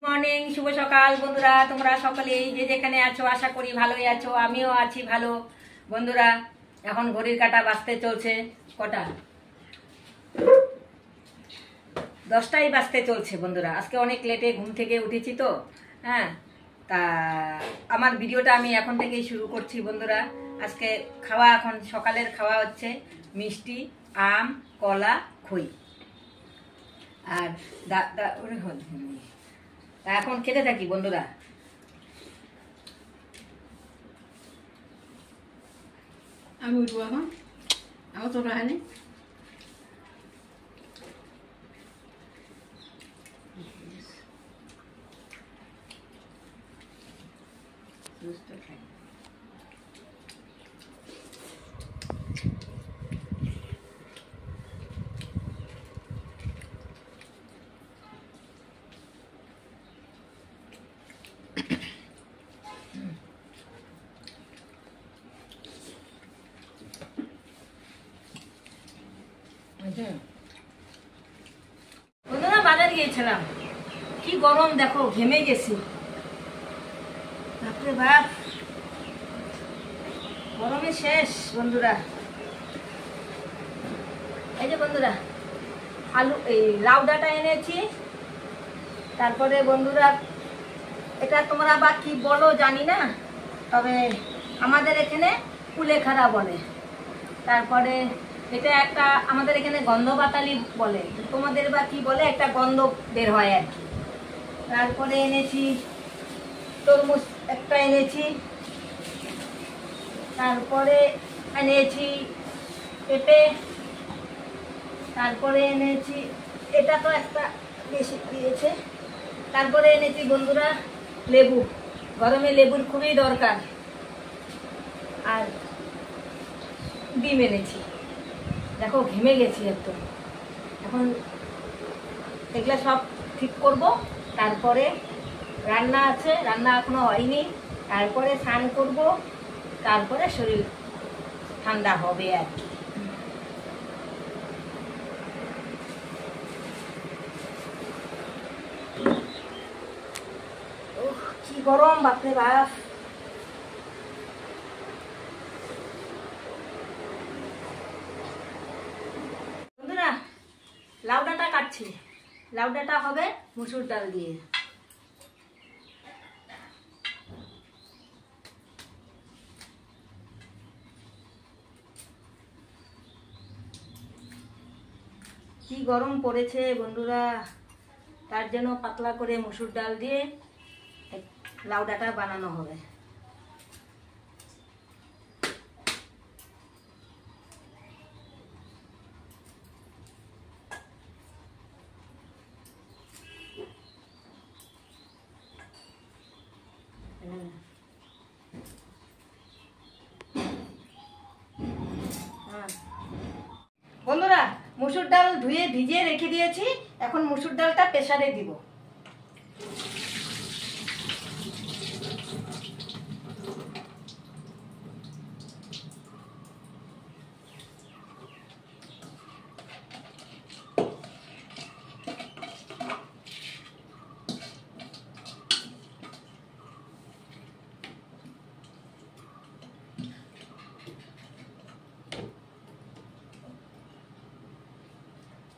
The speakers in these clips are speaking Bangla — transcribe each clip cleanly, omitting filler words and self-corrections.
মর্নিং, শুভ সকাল বন্ধুরা। তোমরা সকলেই যে যেখানে আছো আশা করি ভালোই আছো, আমিও আছি ভালো। বন্ধুরা এখন ঘড়ির কাঁটা বাজতে চলছে কটা, 10টাই বাজতে চলছে। বন্ধুরা আজকে অনেক লেটে ঘুম থেকে উঠেছি তো, হ্যাঁ, তা আমার ভিডিওটা আমি এখন থেকেই শুরু করছি। বন্ধুরা আজকে খাওয়া, এখন সকালের খাওয়া হচ্ছে মিষ্টি, আম, কলা, খই আর এখন খেতে থাকি বন্ধুরা। আমি উঠবো এখন, আমার তো হয়নি। বন্ধুরা বাজার গিয়েছিলাম, কি গরম দেখো, ঘেমে গেছি। বাপরে বাপ, গরমে শেষ বন্ধুরা। এই যে বন্ধুরা আলু, এই লাউ ডাঁটা এনেছি। তারপরে বন্ধুরা এটা তোমরা বা কি বলো জানি না, তবে আমাদের এখানে কুলেখাড়া বলে। তারপরে এটা একটা আমাদের এখানে গন্ধবাতালি বলে, তোমাদের বা কি বলে, একটা গন্ধ বের হয় আর কি। তারপরে এনেছি তরমুজ একটা এনেছি। তারপরে এনেছি পেঁপে। তারপরে এনেছি, এটা তো একটা বেশি দিয়েছে। তারপরে এনেছি বন্ধুরা লেবু, গরমে লেবুর খুবই দরকার। আর ডিম এনেছি। দেখো ঘেমে গেছি একটু। এখন এগুলা সব ঠিক করব, তারপরে রান্না আছে, রান্না এখনো হয়নি। তারপরে স্নান করব, তারপরে শরীর ঠান্ডা হবে আর কি। কি গরম, বাপরে বাপ। বন্ধুরা লাউ ডাঁটা কাটছি। লাউ ডাঁটা হবে মসুর ডাল দিয়ে। কি গরম পড়েছে বন্ধুরা, তার জন্য পাতলা করে মসুর ডাল দিয়ে লাউ ডাঁটা বানানো হবে। বন্ধুরা মসুর ডাল ধুয়ে ভিজিয়ে রেখে দিয়েছি, এখন মসুর ডালটা প্রেসারে দিব।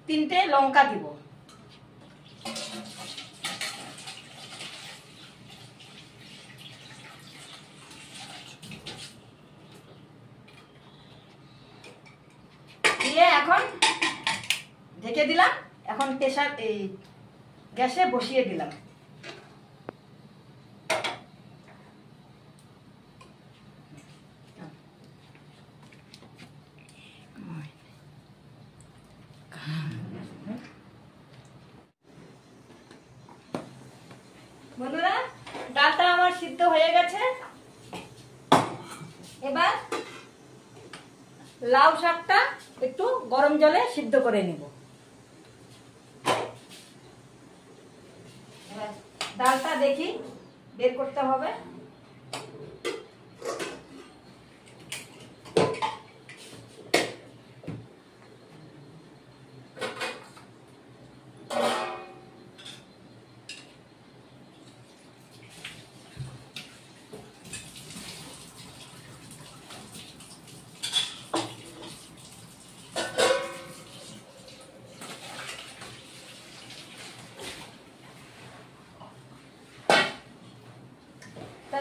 তিনটে লঙ্কা দিব। দিয়ে এখন ঢেকে দিলাম। এখন প্রেসার, এই গ্যাসে বসিয়ে দিলাম। বন্ধুরা ডালটা আমার সিদ্ধ হয়ে গেছে। এবার লাউ শাকটা একটু গরম জলে সিদ্ধ করে নিব। ডালটা দেখি বের করতে হবে।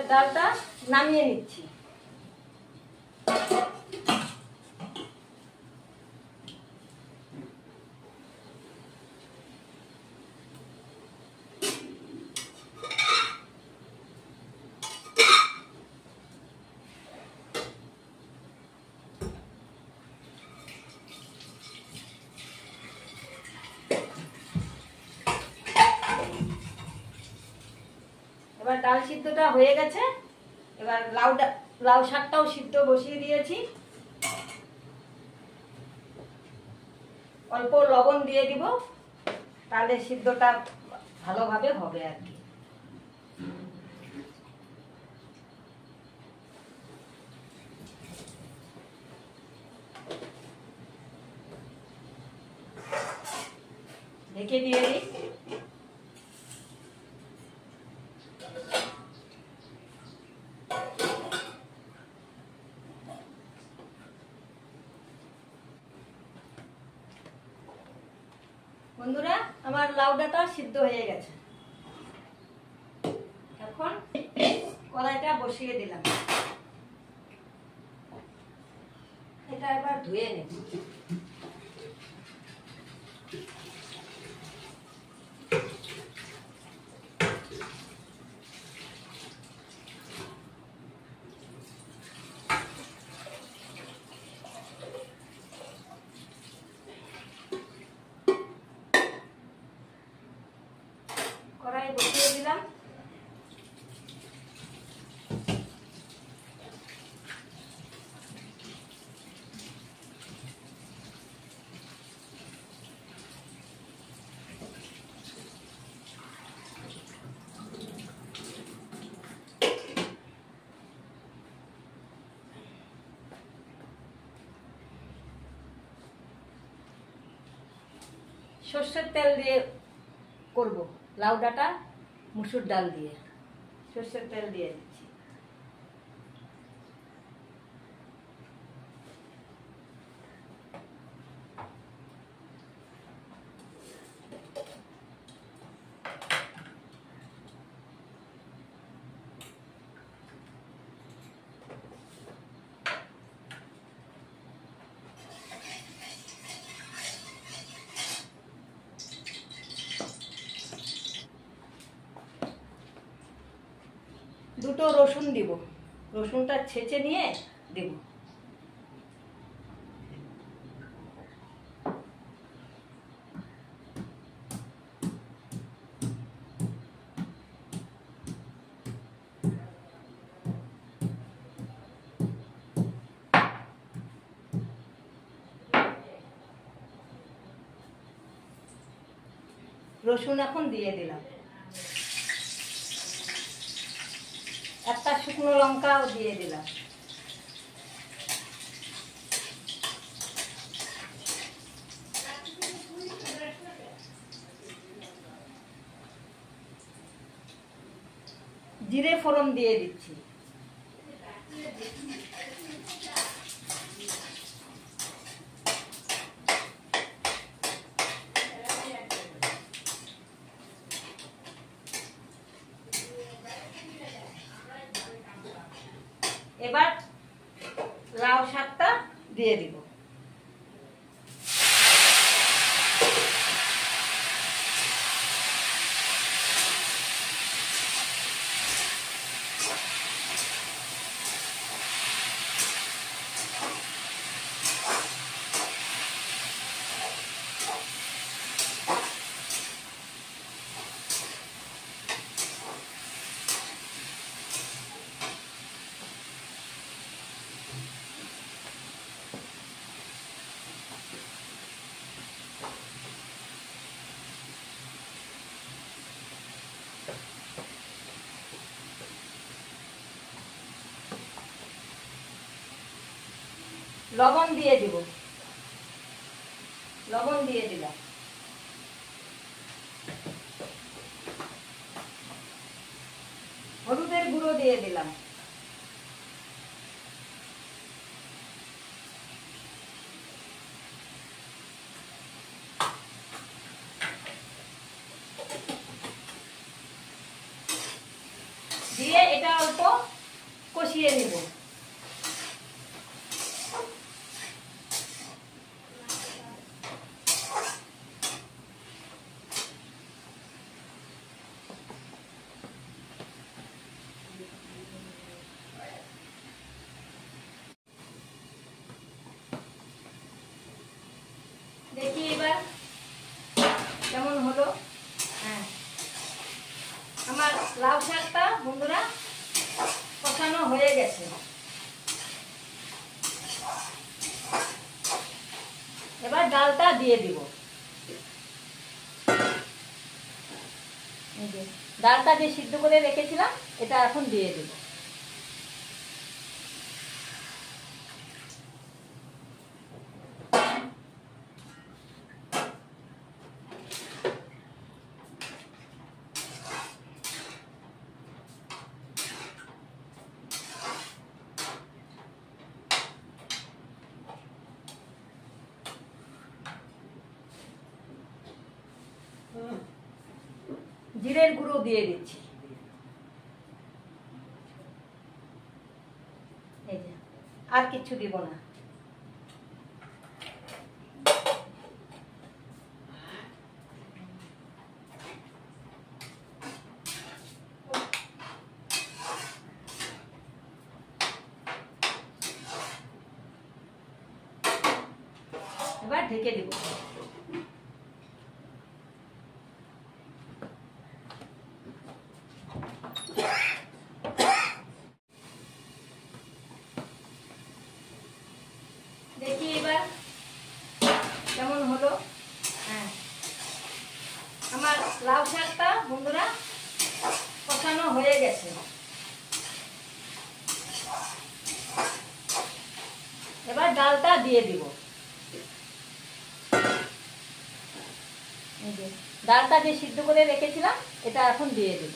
ডালটা নামিয়ে নিচ্ছি। এবার ডাল সিদ্ধটা হয়ে গেছে। এবার লাউ শাকটাও সিদ্ধ বসিয়ে দিয়েছি। অল্প লবণ দিয়ে দিব, তাহলে সিদ্ধটা ভালোভাবে হবে আর কি। ঢেকে দিয়ে দিই। বন্ধুরা, আমার লাউ ডাঁটা সিদ্ধ হয়ে গেছে। এখন কড়াইটা বসিয়ে দিলাম। এটা এবার ধুয়ে নেব। কড়াই বসিয়ে দিলাম। সর্ষের তেল দিয়ে করব লাউ ডাঁটা মুসুর ডাল দিয়ে। সর্ষের তেল দিয়ে দিচ্ছি। দুটো রসুন দিব, রসুনটা ছেঁচে নিয়ে দেব। রসুন এখন দিয়ে দিলাম। একটা শুকনো লঙ্কাও দিয়ে দিলাম। জিরে ফোড়ন দিয়ে দিচ্ছি। এবার লাউ শাকটা দিয়ে দিব। লবণ দিয়ে দিব। লবণ দিয়ে দিলাম। হলুদের গুঁড়ো দিয়ে দিলাম। দিয়ে এটা অল্প কষিয়ে নেব। দেখি এবার কেমন হলো। হ্যাঁ, আমার লাউ শাকটা বন্ধুরা কষানো হয়ে গেছে। এবার ডালটা দিয়ে দিব। ডালটা যে সিদ্ধ করে রেখেছিলাম এটা এখন দিয়ে দিব। জিরের গুঁড়ো দিয়ে দিচ্ছি। এই যে, আর কিছু দিব না। এবার ঢেকে দিব। দেখি এবার কেমন হলো। হ্যাঁ, আমার লাউ শাকটা বন্ধুরা কষানো হয়ে গেছে। এবার ডালটা দিয়ে দিব। ডালটা যে সিদ্ধ করে রেখেছিলাম এটা এখন দিয়ে দিব।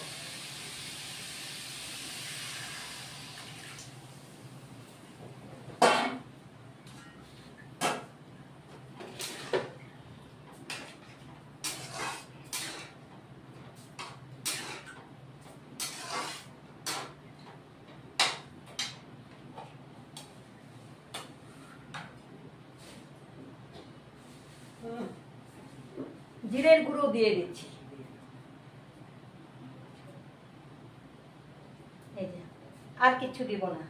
জিরের গুঁড়ো দিয়ে দিচ্ছি। এই যে, আর কিছু দিব না।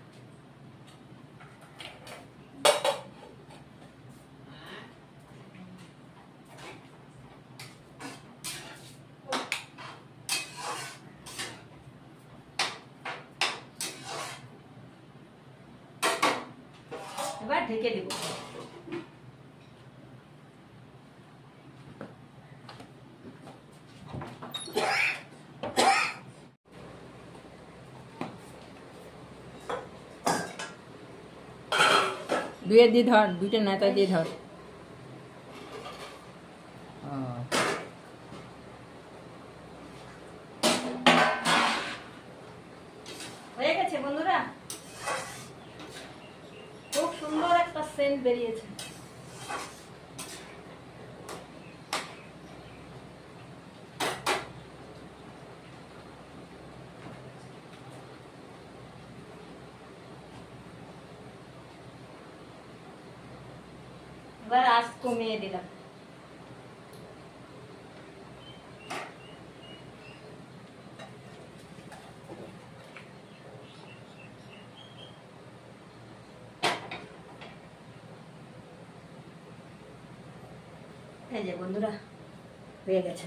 এবার ঢেকে দিব। দুয়ে দিয়ে ধর, দুইটা নেতা দিয়ে ধর। হয়ে গেছে বন্ধুরা, খুব সুন্দর একটা সেন্ট বেরিয়েছে। এবার আঁচ কমিয়ে দিলাম। এই যে বন্ধুরা হয়ে গেছে।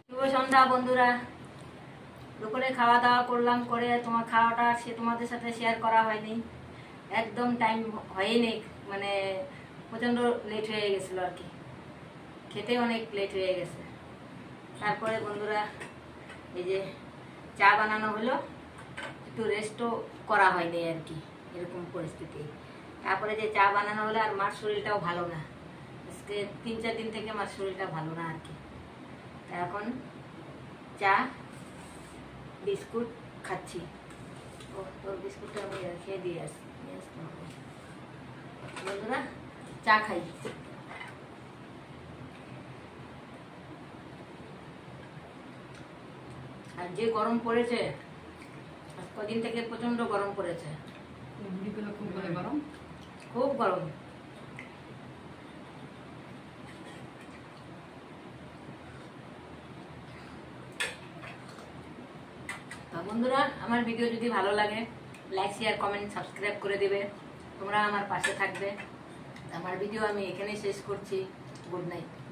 শুভ সন্ধ্যা বন্ধুরা, দুপুরে খাওয়া দাওয়া করলাম, করে তোমার খাওয়াটা সে তোমাদের সাথে শেয়ার করা হয়নি, একদম টাইম হয়নি, মানে প্রচণ্ড লেট হয়ে গেছিলো আর কি, খেতে অনেক লেট হয়ে গেছে। তারপরে বন্ধুরা এই যে চা বানানো হলো, একটু রেস্টও করা হয়নি আর কি, এরকম পরিস্থিতি। তারপরে যে চা বানানো হলো, আর মার শরীরটাও ভালো না, আজকে 3-4 দিন থেকে মার শরীরটা ভালো না আর কি। এখন চা বিস্কুট খাচ্ছি। ও তোর বিস্কুটটা আমি খেয়ে দিয়ে আসি, বন্ধুরা চা খাই। আর যে গরম পড়েছে, আজ কদিন থেকে প্রচন্ড গরম পড়েছে, বিকেলে খুব করে গরম। খুব গরম। তো বন্ধুরা, আমার ভিডিও যদি ভালো লাগে লাইক শেয়ার কমেন্ট সাবস্ক্রাইব করে দিবে, তোমরা আমার পাশে থাকবে। আমার ভিডিও আমি এখানেই শেষ করছি। Good night.